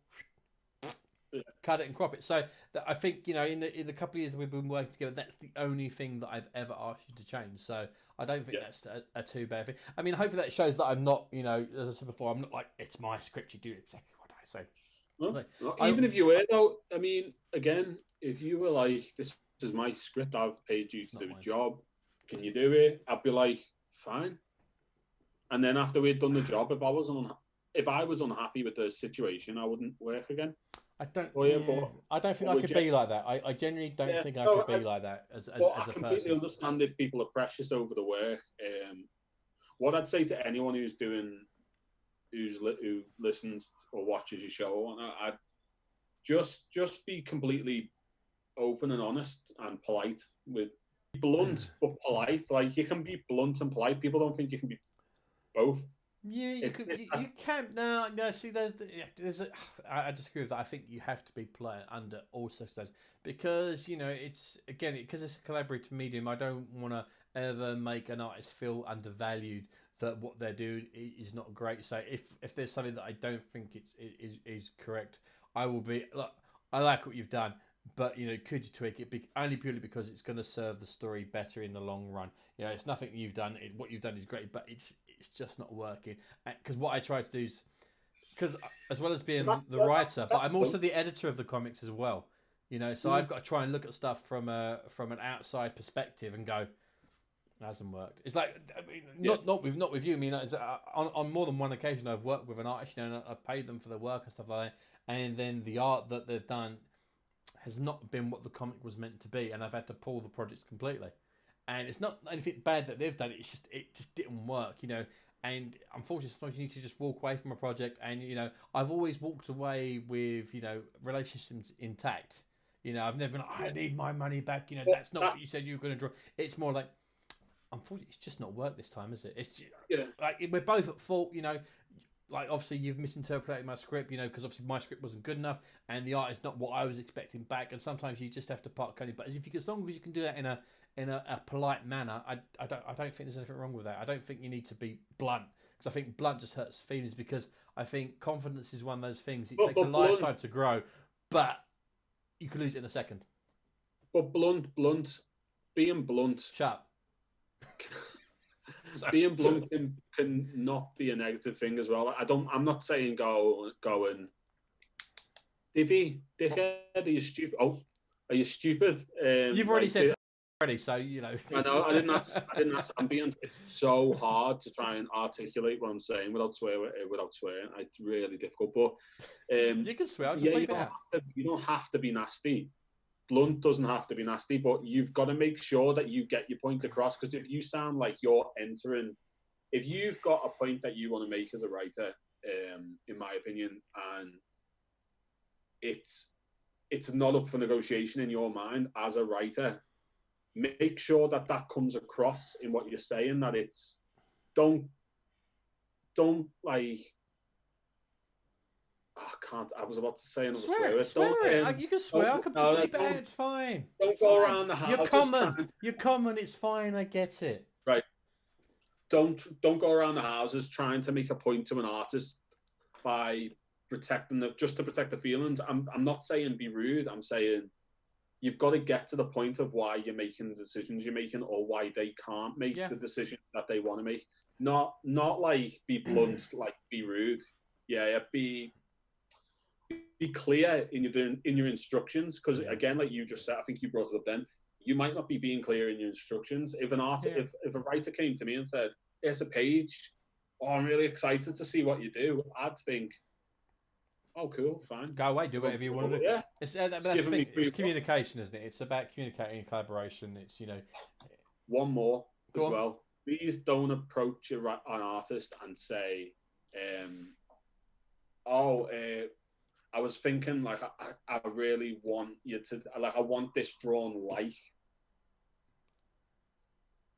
Cut it and crop it. So I think in the couple of years we've been working together, that's the only thing that I've ever asked you to change. So I don't think that's a too bad thing. I mean, hopefully that shows that I'm not, as I said before, I'm not like, it's my script, you do exactly what I say. Well, even if you were though, I mean, again, if you were like, this is my script, I've paid you to do a job, can you do it? I'd be like, fine. And then after we'd done the job, if I was unhappy with the situation, I wouldn't work again. I don't think I could be like that. I genuinely don't think I could be like that as a person. I completely understand if people are precious over the work. What I'd say to anyone who listens or watches your show, I'd just be completely open and honest and polite. Blunt but polite. Like, you can be blunt and polite. People don't think you can be both. Yeah, you can't. No. See, I disagree with that. I think you have to be polite under all circumstances because it's because it's a collaborative medium. I don't want to ever make an artist feel undervalued, that what they're doing is not great. So if there's something that I don't think is correct, I will be look. I like what you've done, but could you tweak it? Only purely because it's going to serve the story better in the long run. It's nothing you've done. What you've done is great, but it's just not working. Because what I try to do is, because as well as being the writer, but I'm also the editor of the comics as well. So I've got to try and look at stuff from an outside perspective and go, it hasn't worked. It's like, I mean, not with you. I mean, on more than one occasion, I've worked with an artist, and I've paid them for their work and stuff like that, and then the art that they've done has not been what the comic was meant to be, and I've had to pull the projects completely. And it's not anything bad that they've done. It just didn't work, you know. And unfortunately, sometimes you need to just walk away from a project. And you know, I've always walked away with, you know, relationships intact. You know, I've never been like, I need my money back. You know, that's not what you said you were going to draw. It's more like, unfortunately, it's just not worked this time, is it? It's just, like we're both at fault. You know, like obviously you've misinterpreted my script. You know, because obviously my script wasn't good enough, and the art is not what I was expecting back. And sometimes you just have to part company. But as long as you can do that in a polite manner, I don't think there's anything wrong with that. I don't think you need to be blunt, because I think blunt just hurts feelings, because I think confidence is one of those things. It takes a lifetime to grow, but you could lose it in a second. But being blunt. Shut up. Being blunt can not be a negative thing as well. I'm not saying go and Divvy, dickhead, are you stupid? Oh, are you stupid? You've already said already, so you know. I know. I didn't ask. It's so hard to try and articulate what I'm saying without swearing. It's really difficult. But you can swear. You don't have to be nasty. Blunt doesn't have to be nasty, but you've got to make sure that you get your point across. Because if you sound like you're entering, if you've got a point that you want to make as a writer, in my opinion, and it's not up for negotiation in your mind as a writer, make sure that comes across in what you're saying. That it's don't like. I was about to say another swear. Swear it. You can swear. I can bleep it out. It's fine. Don't go around the house. You're common. It's fine. I get it. Right. Don't go around the houses trying to make a point to an artist by protecting just to protect the feelings. I'm not saying be rude. I'm saying you've got to get to the point of why you're making the decisions you're making, or why they can't make the decisions that they want to make. Not like be blunt, like be rude. Be clear in your instructions, because again, like you just said, I think you brought it up then, you might not be being clear in your instructions. If if a writer came to me and said, here's a page, I'm really excited to see what you do, I'd think, oh cool, fine, go away, do whatever you want to do. Yeah, that's the thing. It's communication, isn't it? It's about communicating and collaboration. It's, you know, one more as well. Please don't approach an artist and say, I was thinking, like, I really want you to, like, I want this drawn like.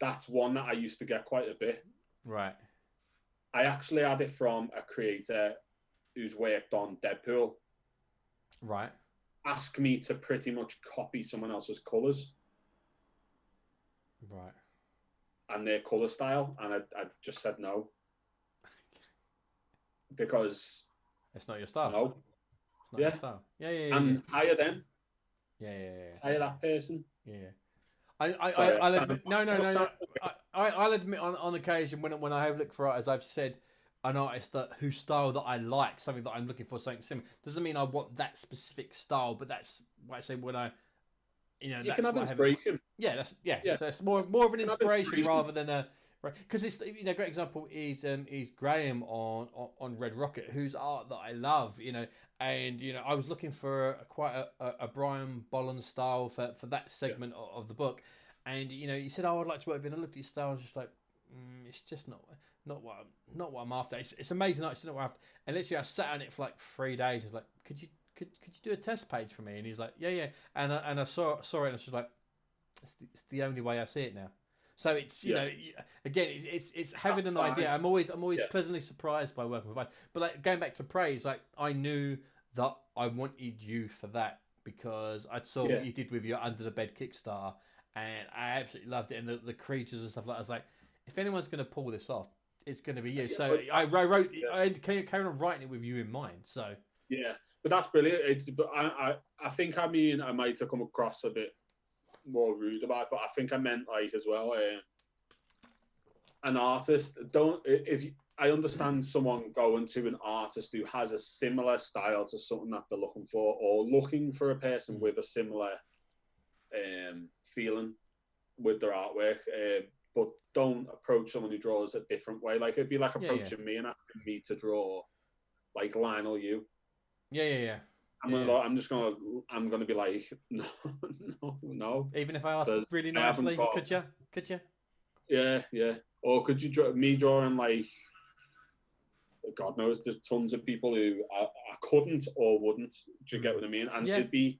That's one that I used to get quite a bit. Right. I actually had it from a creator who's worked on Deadpool. Right. Ask me to pretty much copy someone else's colours. Right. And their colour style. And I just said no. Because... it's not your style. No. Not your style. Yeah. And hire them. Yeah. Hire that person. Yeah. I'll admit, no. I'll admit on occasion when I have looked for artists, I've said an artist whose style that I like, something that I'm looking for, something similar. Doesn't mean I want that specific style, but that's what I say when I, you know, you that's can have inspiration. So it's more of an inspiration rather than a. Right, because it's, you know, a great example is Graham on Red Rocket, whose art that I love, you know, and you know I was looking for quite a Brian Bolland style for that segment of the book, and you know he said, oh, I'd like to work with you, and I looked at his style, I was just like, it's just not what I'm after. It's amazing, it's not what I'm after. And literally I sat on it for like 3 days. I was like, could you do a test page for me? And he was like, yeah, and I saw it, and I was just like, it's the only way I see it now. So it's, you know, again, it's having an idea. I'm always pleasantly surprised by working with Vice. But like going back to praise, like I knew that I wanted you for that because I saw what you did with your Under the Bed Kickstarter, and I absolutely loved it. And the creatures and stuff like that. I was like, if anyone's going to pull this off, it's going to be you. So I wrote, I carried on writing it with you in mind. So but that's brilliant. But I think I might have come across a bit more rude about it, but I think I meant like as well an artist I understand someone going to an artist who has a similar style to something that they're looking for, or looking for a person with a similar feeling with their artwork, but don't approach someone who draws a different way. Like it'd be like approaching me and asking me to draw like Lionel Yu. Yeah. I'm gonna be like, no, no. Even if I ask really nicely, could you? Yeah, yeah. Or could you draw me drawing like, God knows, there's tons of people who I couldn't or wouldn't. Do you get what I mean? And you'd be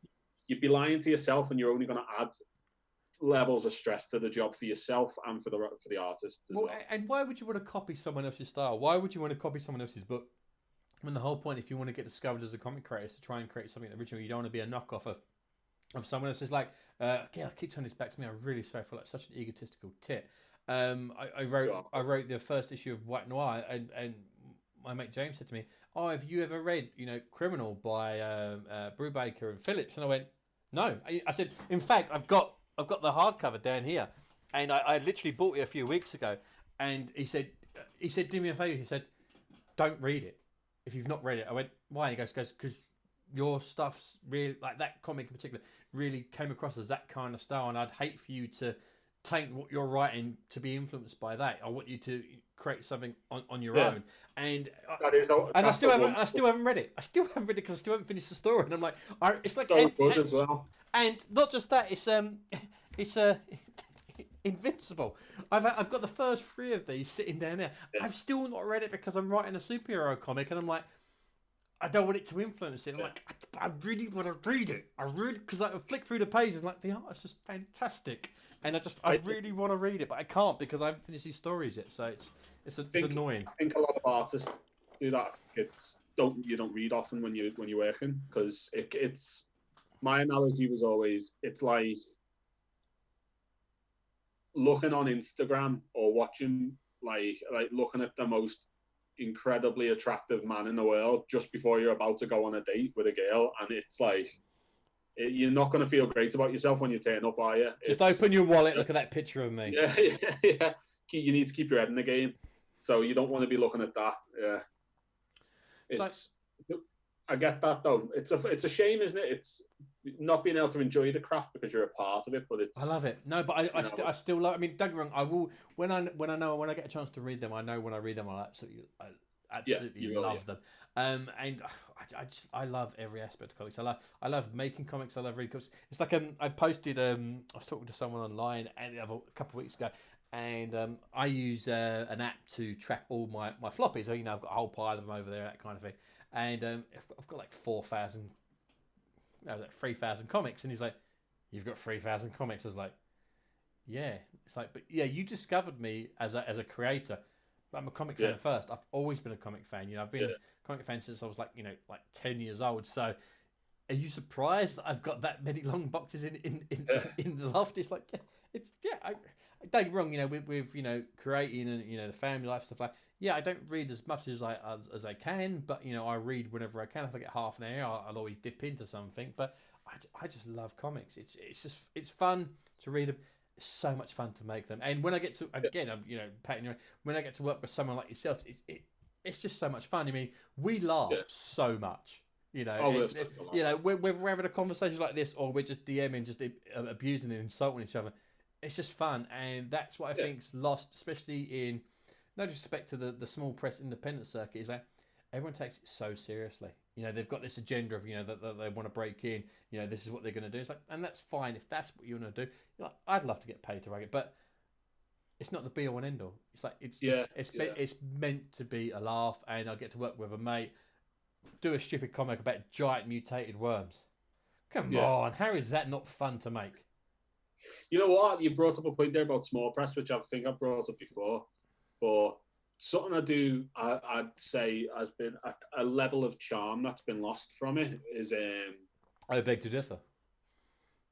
lying to yourself, and you're only going to add levels of stress to the job for yourself and for the artist. Well, and why would you want to copy someone else's style? Why would you want to copy someone else's book? When the whole point, if you want to get discovered as a comic creator, is to try and create something original. You don't want to be a knockoff of someone else. It's like, again, I keep turning this back to me. I'm really sorry for like such an egotistical tit. I wrote the first issue of White Noir, and my mate James said to me, "Oh, have you ever read, Criminal by Brubaker and Phillips?" And I went, "No." I said, "In fact, I've got the hardcover down here, and I literally bought it a few weeks ago." And he said, "Do me a favor." He said, "Don't read it if you've not read it." I went, "Why?" He goes, "Because your stuff's really, like that comic in particular, really came across as that kind of style, and I'd hate for you to take what you're writing to be influenced by that. I want you to create something on your own." And I still haven't read it. I still haven't read it because I still haven't finished the story. And I'm like, it's like so good as well. And not just that, it's Invincible. I've got the first 3 of these sitting down there. I've still not read it because I'm writing a superhero comic, and I'm like, I don't want it to influence it. I'm like, I really want to read it. Because I flick through the pages, and like, the art is just fantastic. And I really want to read it, but I can't because I haven't finished these stories yet. So it's annoying. I think a lot of artists do that. You don't read often when you're working, because it's my analogy was always, it's like looking on Instagram or watching like looking at the most incredibly attractive man in the world just before you're about to go on a date with a girl, and it's like, you're not going to feel great about yourself when you turn up, are you? Just open your wallet, look at that picture of me. Yeah. You need to keep your head in the game, so you don't want to be looking at that. Yeah, I get that though. It's a shame, isn't it? It's not being able to enjoy the craft because you're a part of it. But I love it. No, but I still love. I mean, don't get me wrong. I will when I get a chance to read them. I know when I read them, I absolutely love them. And I love every aspect of comics. I love making comics. I love reading comics. It's like I posted. I was talking to someone online and a couple of weeks ago, and I use an app to track all my floppies. So I've got a whole pile of them over there, that kind of thing. And I've got like 3,000 comics. And he's like, "You've got 3,000 comics?" I was like, "Yeah." It's like, but yeah, you discovered me as a creator. I'm a comic fan first. I've always been a comic fan. I've been a comic fan since I was like 10 years old. So, are you surprised that I've got that many long boxes in the loft? It's like, don't get me wrong. With creating and the family life stuff, like, I don't read as much as I can, but I read whenever I can. If I get half an hour, I'll always dip into something. But I just love comics. It's fun to read them. It's so much fun to make them, and when I get to patting when I get to work with someone like yourself, it's just so much fun. I mean, we laugh so much, whether we're having a conversation like this or we're just DMing, just abusing and insulting each other. It's just fun, and that's what I think's lost, especially in no disrespect to the small press independent circuit, is that everyone takes it so seriously. They've got this agenda of, that they want to break in. This is what they're going to do. It's like, and that's fine if that's what you want to do. I'd love to get paid to write it, but it's not the be all and end all. It's like it's meant to be a laugh, and I get to work with a mate, do a stupid comic about giant mutated worms. Come on, how is that not fun to make? You know what? You brought up a point there about small press, which I think I've brought up before, but something I do, I'd say, has been a level of charm that's been lost from it. Is I beg to differ.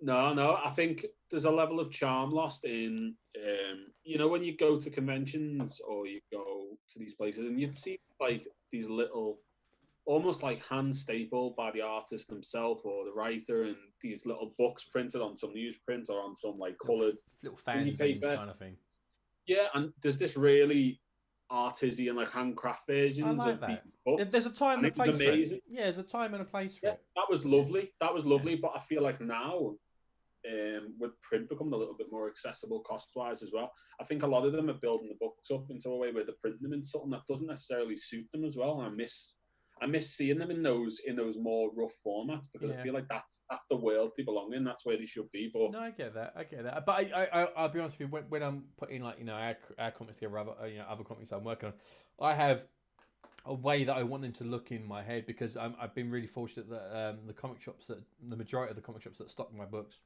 No, I think there's a level of charm lost in, when you go to conventions or you go to these places and you'd see like these little, almost like hand stapled by the artist himself or the writer, and these little books printed on some newsprint or on some like coloured little fanzines kind of thing. Yeah, and there's this really artisan, like handcraft versions of these books. There's a time and a place for it. Yeah, there's a time and a place for it. That was lovely. But I feel like now, with print becoming a little bit more accessible cost-wise as well, I think a lot of them are building the books up into a way where they're printing them in something that doesn't necessarily suit them as well. And I miss seeing them in those more rough formats, because I feel like that's the world they belong in. That's where they should be. But no, I get that. But I'll be honest with you. When I'm putting, like, our comics together, other comics I'm working on, I have a way that I want them to look in my head, because I've been really fortunate that the majority of the comic shops that stock my books,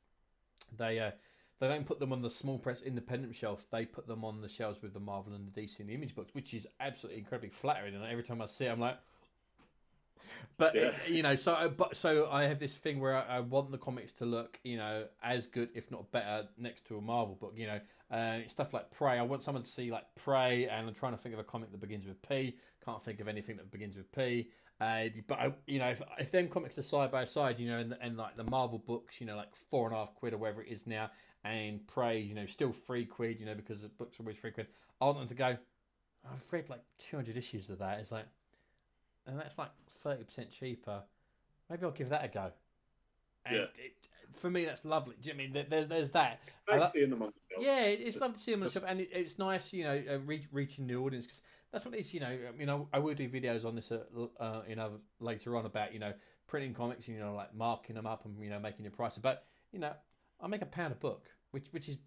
they don't put them on the small press independent shelf. They put them on the shelves with the Marvel and the DC and the Image books, which is absolutely incredibly flattering. And every time I see it, I'm like, but so I have this thing where I want the comics to look, as good, if not better, next to a Marvel book. Stuff like Prey. I want someone to see like Prey, and I'm trying to think of a comic that begins with P. Can't think of anything that begins with P. But if them comics are side by side, and like the Marvel books, like £4.50 or whatever it is now, and Prey, still £3, because the books are always £3. I want them to go, I've read like 200 issues of that. It's like, and that's like 30% cheaper. Maybe I'll give that a go. And for me, that's lovely. Do you know what I mean? There's that. Nice seeing them on the shelf. Yeah, it's lovely to see them on the shelf, and it's nice, reaching the audience, because that's what it is. I will do videos on this, later on about printing comics, like marking them up and making your prices. But I make £1 a book, which is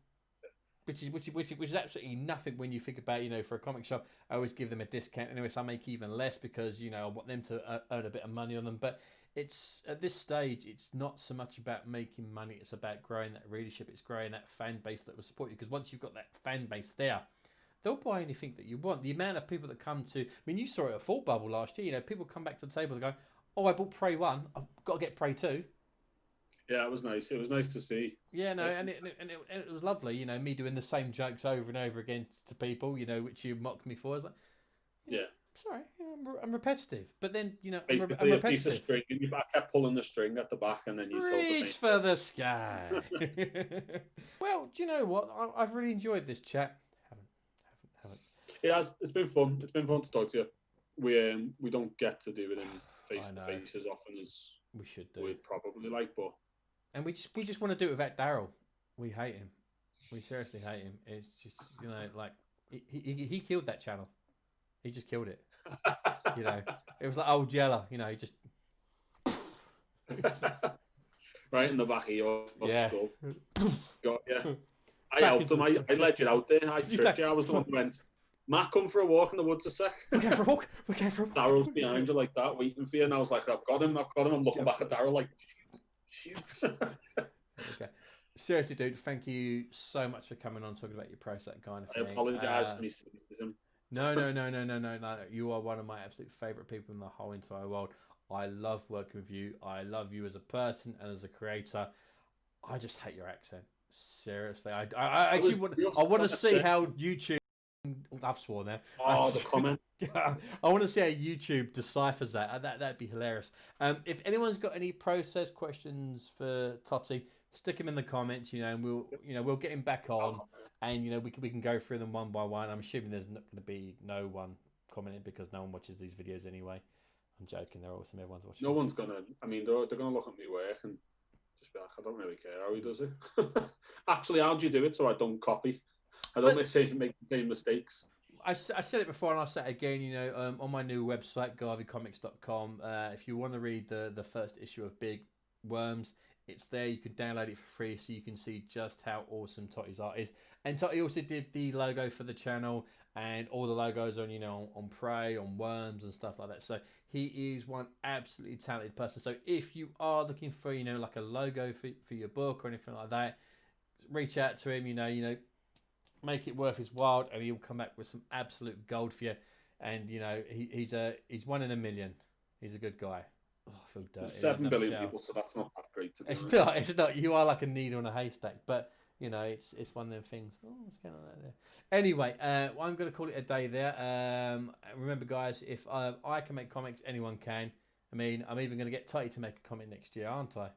absolutely nothing when you think about, for a comic shop. I always give them a discount anyway, so I make even less, because I want them to earn a bit of money on them. But it's, at this stage, it's not so much about making money, it's about growing that readership, it's growing that fan base that will support you, because once you've got that fan base there, they'll buy anything that you want. The amount of people that come to, you saw it at Thought Bubble last year, people come back to the table and go, oh, I bought Prey 1, I've got to get Prey 2. Yeah, it was nice. It was nice to see. Yeah, no, and it was lovely, me doing the same jokes over and over again to people, which you mocked me for. I was like, sorry, I'm repetitive. But then, basically I'm repetitive. A piece of string, and you kept pulling the string at the back, and then you told the reach for the sky. Well, do you know what? I've really enjoyed this chat. Haven't. It has. It's been fun. It's been fun to talk to you. We don't get to do it in face to face as often as we should do. We'd probably like, but. And we just want to do it without Daryl. We hate him. We seriously hate him. It's just, like he killed that channel. He just killed it. It was like old Jella. He just right in the back of your skull. Yeah. I Back helped him. I led you out there. I tricked you. I was the one who went, Matt, come for a walk in the woods a sec. We're going for a walk. Daryl's behind you like that, waiting for you. And I was like, I've got him. I'm looking back at Daryl like, shoot. Okay. Seriously, dude, thank you so much for coming on, talking about your process, that kind of thing. I apologise for my cynicism. No. You are one of my absolute favourite people in the whole entire world. I love working with you. I love you as a person and as a creator. I just hate your accent. Seriously, I actually want to see how YouTube. I've sworn there. Oh, the comment. I want to see how YouTube deciphers that. That'd be hilarious. If anyone's got any process questions for Totti, stick them in the comments. And we'll get him back on, and we can go through them one by one. I'm assuming there's not going to be no one commenting, because no one watches these videos anyway. I'm joking. They're awesome. Everyone's watching. No one's gonna. They're gonna look at me work and just be like, I don't really care how he does it. Actually, how'd you do it so I don't copy? I don't make the same mistakes. I said it before and I'll say it again, on my new website, garveycomics.com, if you want to read the first issue of Big Worms, it's there. You can download it for free so you can see just how awesome Totti's art is. And Totti also did the logo for the channel and all the logos on, on Prey, on Worms and stuff like that. So he is one absolutely talented person. So if you are looking for, like a logo for your book or anything like that, reach out to him, make it worth his while, and he'll come back with some absolute gold for you. And he's one in a million. He's a good guy. Oh, I feel dirty. There's 7 billion people, so that's not that great to be honest. It's not. You are like a needle in a haystack, but it's one of them things. Oh, what's going on there? Anyway, I'm going to call it a day there. Remember, guys, if I can make comics, anyone can. I'm even going to get Totti to make a comic next year, aren't I?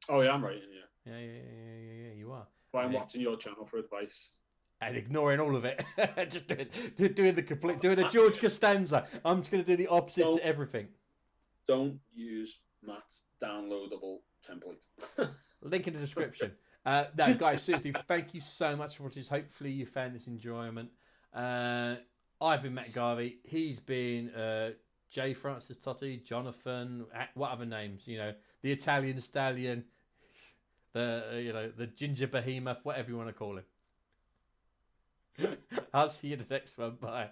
Oh yeah, I'm writing. Yeah. You are. But I'm watching your channel for advice. And ignoring all of it. Just doing a George Costanza. I'm just going to do the opposite to everything. Don't use Matt's downloadable template. Link in the description. No, guys, seriously, thank you so much for watching. Hopefully you found this enjoyment. I've been Matt Garvey. He's been J Francis Totti, Jonathan, what other names? You know, the Italian stallion, the ginger behemoth, whatever you want to call him. I'll see you in the next one. Bye.